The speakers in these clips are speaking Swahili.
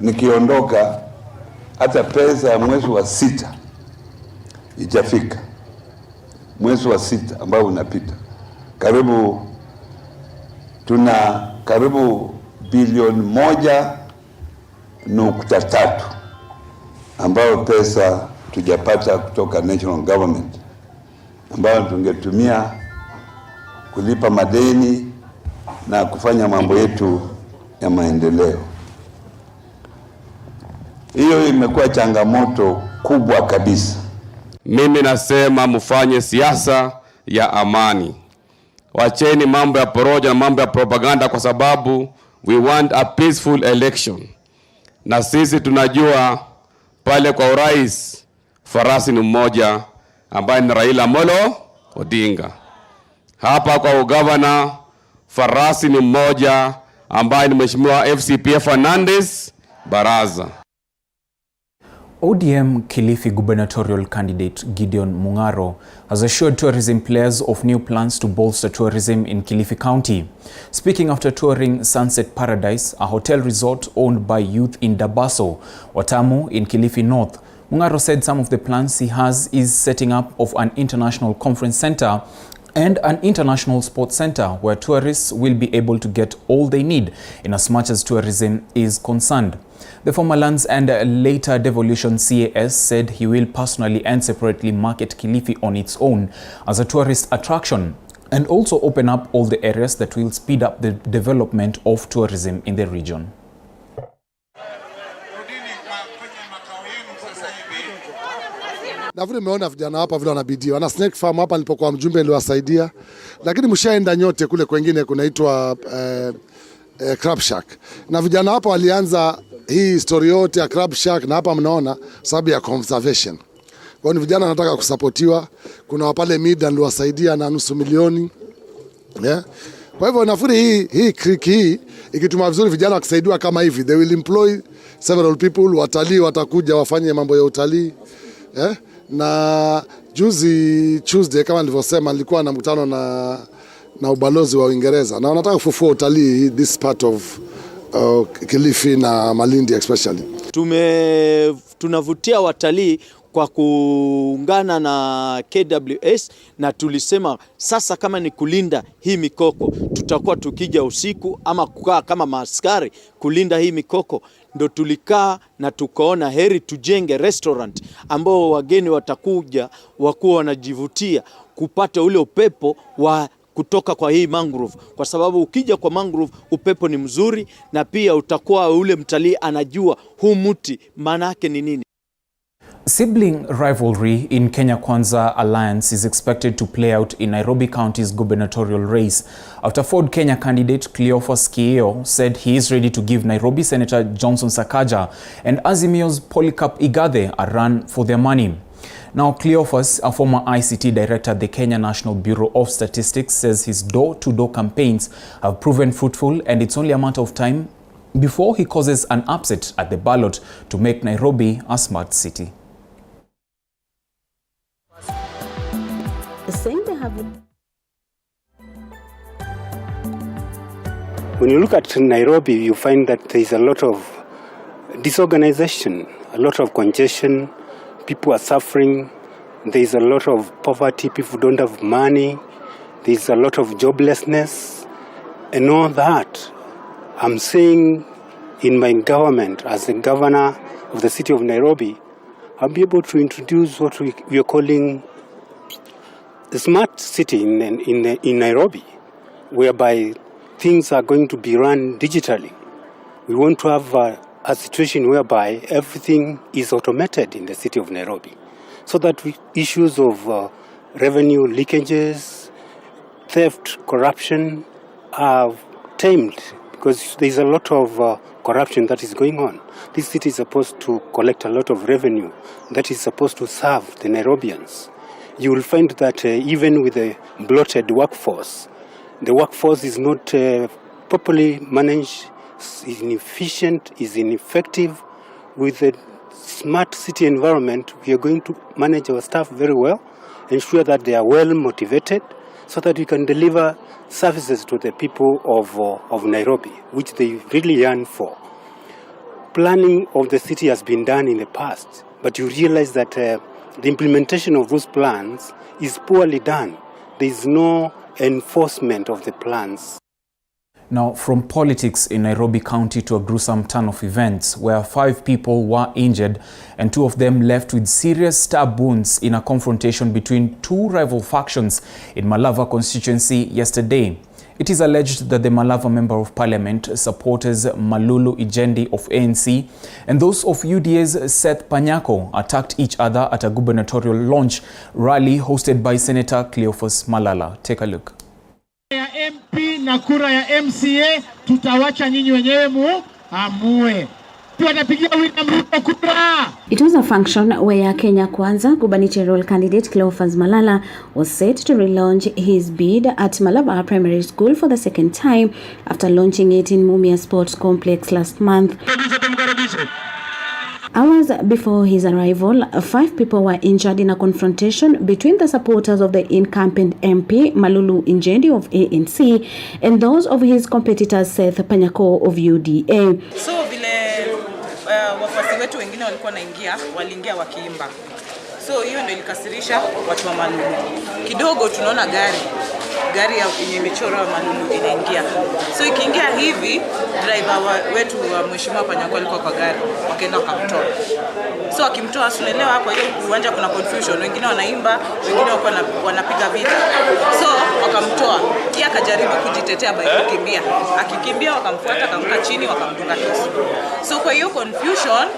nikiondoka hata pesa ya mwezi wa 6 ijafika. Mwezi wa 6 ambao unapita, tuna karibu bilioni 1.3 ambayo pesa tujapata kutoka national government, ambayo tungetumia kulipa madeni na kufanya mambo yetu ya maendeleo. Hiyo imekuwa changamoto kubwa kabisa. Mimi nasema mfanye siasa ya amani. Wacheni mambo ya porojo na mambo ya propaganda, kwa sababu we want a peaceful election. Na sisi tunajua pale kwa urais farasi ni mmoja ambaye ni Raila Amolo Odinga. Hapa kwa ugavana farasi ni mmoja ambaye ni Mheshimiwa FCPA Fernandez Baraza. ODM Kilifi gubernatorial candidate Gideon Mung'aro has assured tourism players of new plans to bolster tourism in Kilifi County. Speaking after touring Sunset Paradise, a hotel resort owned by youth in Dabaso, Watamu in Kilifi North, Mung'aro said some of the plans he has is setting up of an international conference center and an international sports center where tourists will be able to get all they need in as much as tourism is concerned. The former Lands and later Devolution CAS said he will personally and separately market Kilifi on its own as a tourist attraction and also open up all the areas that will speed up the development of tourism in the region. Na vile umeona vijana hapa vile wanabidii. Wana snake farm hapa nilipokuwa mjumbe niliwasaidia. Lakini mshaenda nyote kule kwingine kunaitwa Crab Shack. Na vijana hapa walianza hii story yote ya Crab Shack, na hapa mnaona sababu ya conservation. Kwa hiyo vijana wanataka kusapotiwa. Kuna wapale mida niliwasaidia na $500,000. Yeah. Kwa hivyo nafikiri hii creek hii ikituma vizuri vijana wakisaidiwa kama hivi, they will employ several people, watalii watakuja wafanye mambo ya utalii. Yeah. Na juzi Tuesday kama nilivyosema nilikuwa na mkutano na ubalozi wa Uingereza na wanataka kufufua utalii this part of Kilifi na Malindi especially. Tunavutia watalii kwa kuungana na KWS, na tulisema sasa kama ni kulinda hii mikoko tutakuwa tukija usiku ama kukaa kama maaskari kulinda hii mikoko. Ndo tulikaa na tukaona heri tujenge restaurant ambao wageni watakuja wakuwa wanajivutia kupata ule upepo wa kutoka kwa hii mangrove, kwa sababu ukija kwa mangrove upepo ni mzuri na pia utakuwa ule mtalii anajua huu mti maana yake ni nini. Sibling rivalry in Kenya Kwanza Alliance is expected to play out in Nairobi County's gubernatorial race after Ford Kenya candidate Cleophas Kieo said he is ready to give Nairobi Senator Johnson Sakaja and Azimio's Polycarp Igathe a run for their money. Now, Cleophas, a former ICT director at the Kenya National Bureau of Statistics, says his door-to-door campaigns have proven fruitful and it's only a matter of time before he causes an upset at the ballot to make Nairobi a smart city. When you look at Nairobi, you find that there is a lot of disorganization, a lot of congestion, people are suffering, there is a lot of poverty, people don't have money, there is a lot of joblessness, and all that. I'm saying in my government, as the governor of the city of Nairobi, I'll be able to introduce what we are calling the smart city in Nairobi, whereby things are going to be run digitally. We want to have a situation whereby everything is automated in the city of Nairobi, so that issues of revenue leakages, theft, corruption are tamed, because there is a lot of corruption that is going on. This city is supposed to collect a lot of revenue that is supposed to serve the Nairobians. You will find that even with a bloated workforce, the workforce is not properly managed, is inefficient, is ineffective. With a smart city environment, we are going to manage our staff very well, ensure that they are well motivated, so that we can deliver services to the people of Nairobi, which they really yearn for. planning of the city has been done in the past, but you realize that the implementation of those plans is poorly done. There is no enforcement of the plans. Now, from politics in Nairobi County to a gruesome turn of events where 5 people were injured and 2 of them left with serious stab wounds in a confrontation between 2 rival factions in Malava constituency yesterday. It is alleged that the Malava Member of Parliament supporters Malulu Ijendi of ANC and those of UDA's Seth Panyako attacked each other at a gubernatorial launch rally hosted by Senator Cleophas Malala. Take a look. Ya MP na kura ya MCA tutawacha nyinyi wenyewe muamue. It was a function where Kenya Kwanza gubernatorial candidate Cleophas Malala was set to relaunch his bid at Malava Primary School for the second time after launching it in Mumia Sports Complex last month. Hours before his arrival, 5 people were injured in a confrontation between the supporters of the incumbent MP Malulu Ijendi of ANC and those of his competitors Seth Panyako of UDA. So wafuasi wetu wengine walikuwa waliingia wakiimba. So hiyo ndio ilikasirisha watu wa Malulu. Kidogo tunaona gari yenye imechorwa Malulu inaingia. So ikiingia hivi driver wetu wa mheshimiwa Panyako alikuwa kwa gari, wakaenda wakamtoa. So akimtoa tunaelewa hapo hiyo uwanja kuna confusion, wengine wanaimba, wengine wanapiga vita. So wakamtoa. Yeye akajaribu kujitetea by kukimbia. Akikimbia wakamfuata, akamka chini, wakamdunga kisu. So kwa hiyo confusion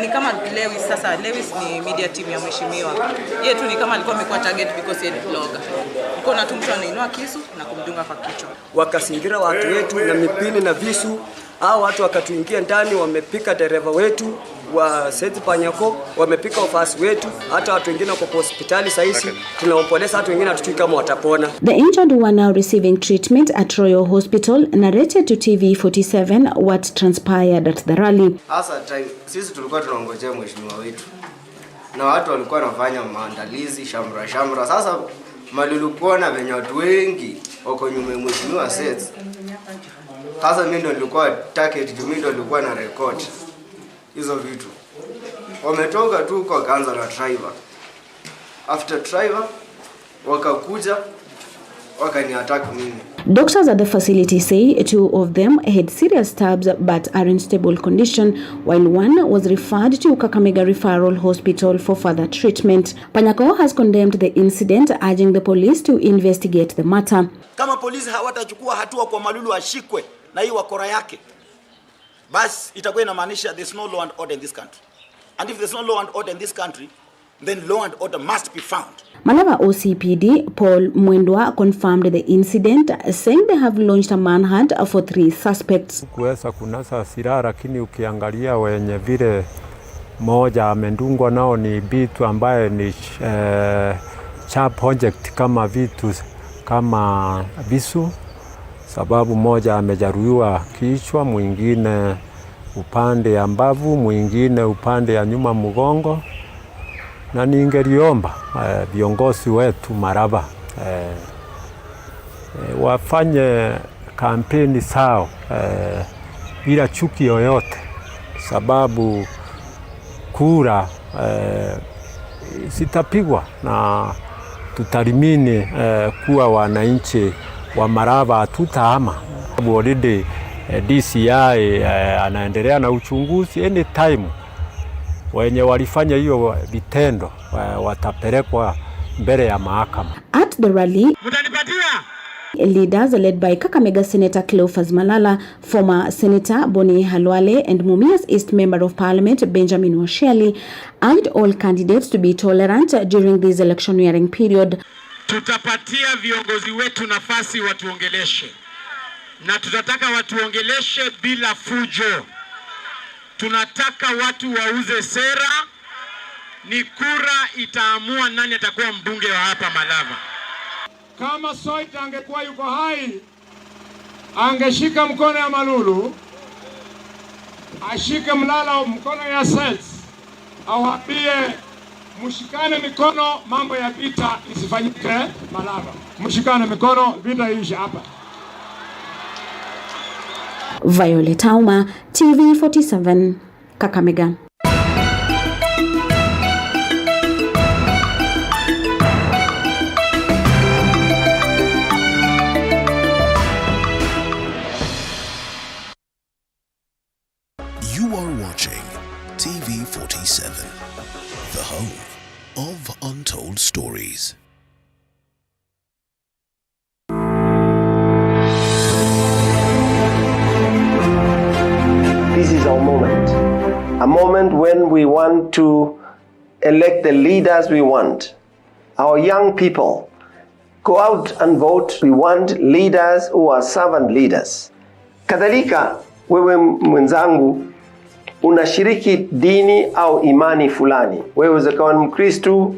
ni kama Lewis. Sasa Lewis ni media team ya mheshimiwa. Yeye tu ni kama alikuwa amekuwa target because yeye ni blogger. Kuna mtu anainua kisu na kumdunga kwa kichwa. Wakasingira watu wetu na mipini na visu. Hao watu wakatuingia ndani, wamepika dereva wetu wa Seth Panyako, wamepika wafasi wetu, hata watu wengine kwa hospitali sasa tunaompoleza, watu wengine hatujui kama watapona. The injured were now receiving treatment at Royal Hospital. Narrated to TV47 what transpired at the rally. Hasa sisi tulikuwa tunaongojea mheshimiwa wetu na watu walikuwa wanafanya maandalizi shamra. Sasa Malulu kuona venye watu wengi wako nyuma ya mheshimiwa Seth. Sasa mimi ndo nilikuwa target, mimi ndo nilikuwa na record hizo vitu. Wametoka tu kwa kanza na driver. After driver wakakuja wakaniattack mimi. Doctors at the facility say 2 of them had serious stabs but are in stable condition, while 1 was referred to Kakamega Referral Hospital for further treatment. Panyako has condemned the incident, urging the police to investigate the matter. Kama polisi hawatachukua hatua kwa Malulu ashikwe na hii wakora yake, basi itakuwa inamaanisha there's no law and order in this country. And if there's no law and order in this country, then law and order must be found. Malava OCPD Paul Mwendwa confirmed the incident, saying they have launched a manhunt for 3 suspects. Kuweza kunasa silaha, lakini ukiangalia wenye vile moja amendungwa nao ni vitu ambaye ni sharp project kama vitu kama visu, sababu moja amejeruhiwa kichwa, mwingine upande ya mbavu, mwingine upande ya nyuma mgongo. Na ningeliomba viongozi wetu Malava wafanye kampeni sawa bila chuki yoyote, sababu kura sitapigwa na tutalimini kuwa wananchi wa Malava tutahama. Already DCI anaendelea na uchunguzi, anytime wenye walifanya hiyo vitendo watapelekwa mbele ya mahakama. At the rally, leaders led by Kakamega Senator Cleophas Malala, former Senator Boni Halwale and Mumias East Member of Parliament Benjamin Washeli urged all candidates to be tolerant during this electioneering period. Tutapatia viongozi wetu nafasi watuongeleshe. Na tutataka watuongeleshe bila fujo. Tunataka watu wauze sera, ni kura itaamua nani atakuwa mbunge wa hapa Malava. Kama Soita angekuwa yuko hai, angeshika mkono ya Malulu, ashike Mlala mkono ya Seth, awambie mshikane mikono, mambo ya vita isifanyike Malava. Mshikane mikono, vita iishe hapa. Violet Auma, TV47, Kakamega. You are watching TV47, the home of untold stories. This is our moment. A moment when we want to elect the leaders we want. Our young people, go out and vote. We want leaders who are servant leaders. Kadhalika, wewe mwenzangu, unashiriki dini au imani fulani. Wewe waweza kuwa ni Mkristo,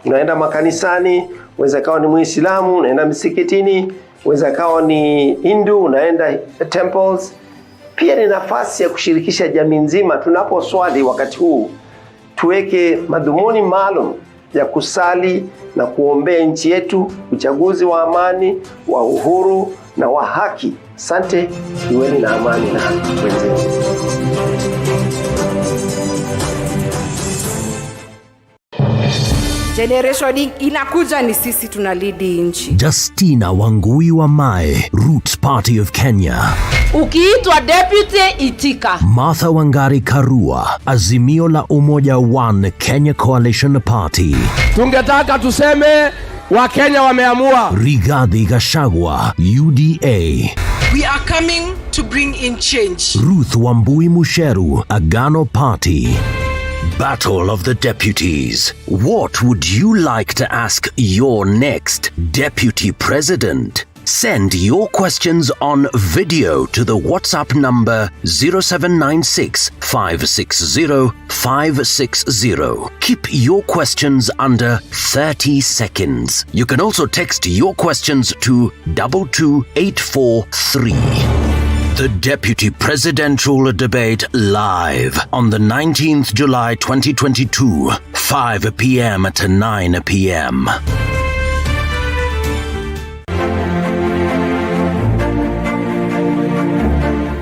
unaenda makanisani, waweza kuwa ni Muislamu, unaenda msikitini, waweza kuwa ni Hindu, unaenda temples. Pia ni nafasi ya kushirikisha jamii nzima. Tunaposwali wakati huu, tuweke madhumuni maalum ya kusali na kuombea nchi yetu, uchaguzi wa amani, wa uhuru na wa haki. Asante, iweni na amani na wenzenu. Generation inakuja ni sisi tunalidi nchi. Justina Wangui wa Mae, Roots Party of Kenya. Ukiitwa deputy itika. Martha Wangari Karua, Azimio la Umoja One Kenya Coalition Party. Tungetaka tuseme Wakenya wameamua. Rigathi Gachagua, UDA. We are coming to bring in change. Ruth Wambui Musheru, Agano Party. Battle of the Deputies. What would you like to ask your next deputy president? Send your questions on video to the WhatsApp number 0796 560 560. Keep your questions under 30 seconds. You can also text your questions to 22843. The Deputy Presidential Debate live on the 19th July 2022, 5 p.m. to 9 p.m.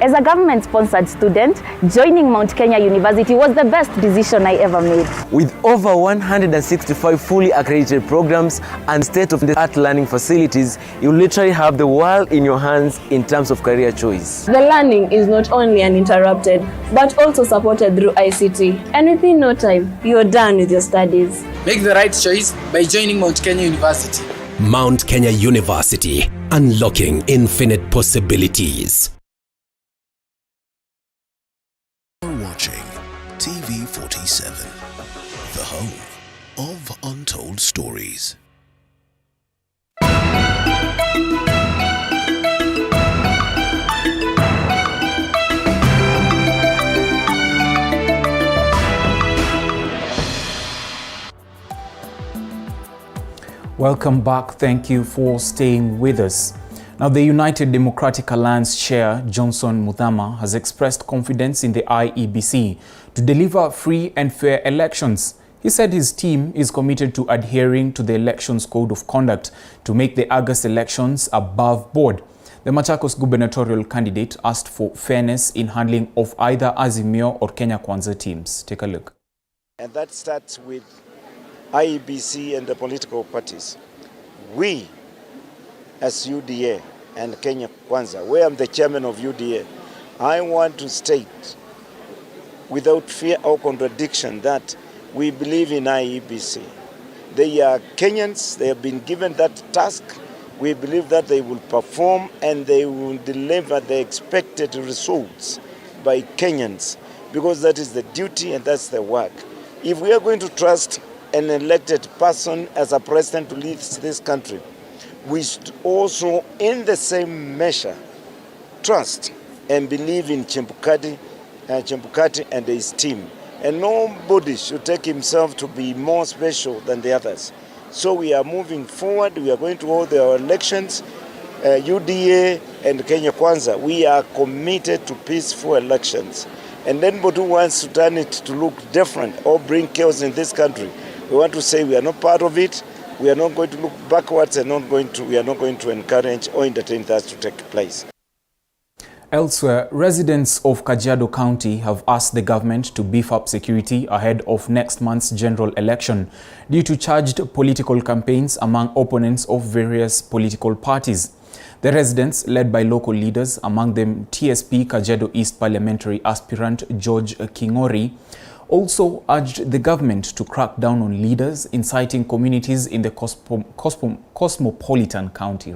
As a government-sponsored student, joining Mount Kenya University was the best decision I ever made. With over 165 fully accredited programs and state-of-the-art learning facilities, you literally have the world in your hands in terms of career choice. The learning is not only uninterrupted, but also supported through ICT. And within no time, you're done with your studies. Make the right choice by joining Mount Kenya University. Mount Kenya University, unlocking infinite possibilities. Watching TV47, the home of untold stories. Welcome back. Thank you for staying with us. Now, the United Democratic Alliance Chair, Johnson Muthama, has expressed confidence in the IEBC to deliver free and fair elections. He said his team is committed to adhering to the Elections Code of Conduct to make the August elections above board. The Machakos gubernatorial candidate asked for fairness in handling of either Azimio or Kenya Kwanza teams. Take a look. And that starts with IEBC and the political parties. We, as UDA and Kenya Kwanza, where I'm the chairman of UDA, I want to state without fear or contradiction that we believe in IEBC. They are Kenyans, they have been given that task. We believe that they will perform and they will deliver the expected results by Kenyans, because that is the duty and that's the work. If we are going to trust an elected person as a president to lead this country, we should also, in the same measure, trust and believe in Chebukati and his team. And nobody should take himself to be more special than the others. So we are moving forward. We are going to hold our elections. UDA and Kenya Kwanza, we are committed to peaceful elections. And anybody who wants to turn it to look different or bring chaos in this country, we want to say we are not part of it. We are not going to look backwards and we are not going to encourage or entertain that to take place. Elsewhere, residents of Kajiado County have asked the government to beef up security ahead of next month's general election due to charged political campaigns among opponents of various political parties. The residents, led by local leaders, among them TSP Kajiado East parliamentary aspirant George Kingori, also urged the government to crack down on leaders inciting communities in the cosmopolitan county.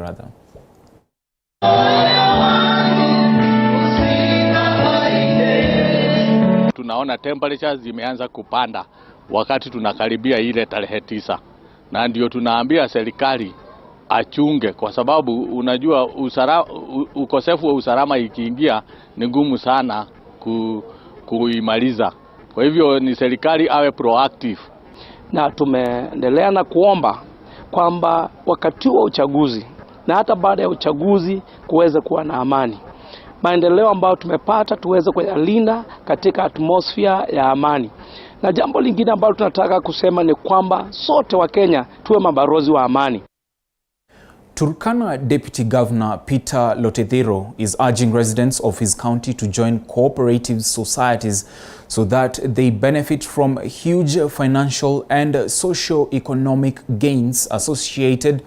Tunaona temperatures zimeanza kupanda wakati tunakaribia ile tarehe 9, na ndio tunaambia serikali achunge, kwa sababu unajua ukosefu wa usalama ikiingia ni ngumu sana kuimaliza. Kwa hivyo ni serikali awe proactive, na tumeendelea na kuomba kwamba wakati wa uchaguzi na hata baada ya uchaguzi kuweze kuwa na amani. Maendeleo ambayo tumepata tuweze kuyalinda katika atmosphere ya amani. Na jambo lingine ambalo tunataka kusema ni kwamba sote wa Kenya tuwe mabalozi wa amani. Turkana Deputy Governor Peter Lotethero is urging residents of his county to join cooperative societies so that they benefit from huge financial and socio-economic gains associated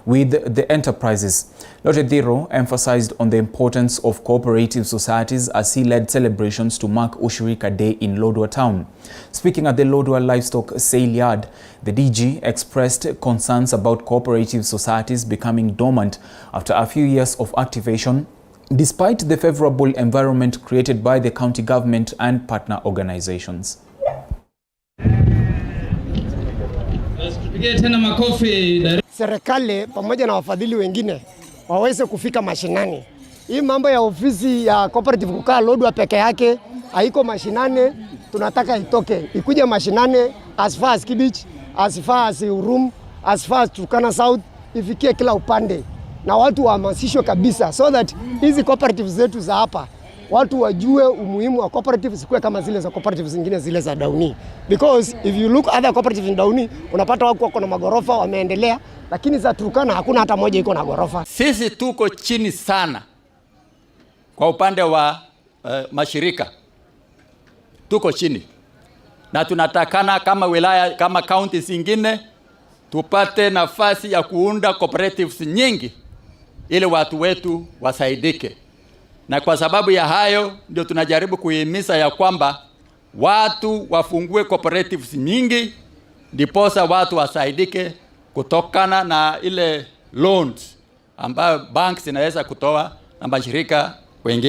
with the enterprises. Lotethero emphasized on the importance of cooperative societies as he led celebrations to mark Ushirika Day in Lodwar town. Speaking at the Lodwar Livestock Sale Yard, the DG expressed concerns about cooperative societies becoming dormant after a few years of activation, despite the favorable environment created by the county government and partner organizations. Serikali pamoja na wafadhili wengine waweze kufika mashinani. Hii mambo ya ofisi ya cooperative kukaa Lodwar peke yake haiko mashinani, tunataka itoke. Ikuje mashinani as far as Kibich, as far as Urum, as far as Turkana South, ifikie kila upande. Na watu wahamasishwe kabisa so that hizi cooperatives zetu za hapa watu wajue umuhimu wa cooperatives zikuwe kama zile za cooperatives zingine zile za Dauni. Because if you look other cooperatives in Dauni, unapata wako na magorofa wameendelea, lakini za Turkana hakuna hata moja iko na gorofa. Sisi tuko chini sana kwa upande wa mashirika. Tuko chini. Na tunatakana kama wilaya, kama counties zingine tupate nafasi ya kuunda cooperatives nyingi ili watu wetu wasaidike. Na kwa sababu ya hayo ndio tunajaribu kuhimiza ya kwamba watu wafungue cooperatives nyingi ndiposa watu wasaidike kutokana na ile loans ambayo banks zinaweza kutoa na mashirika wengine.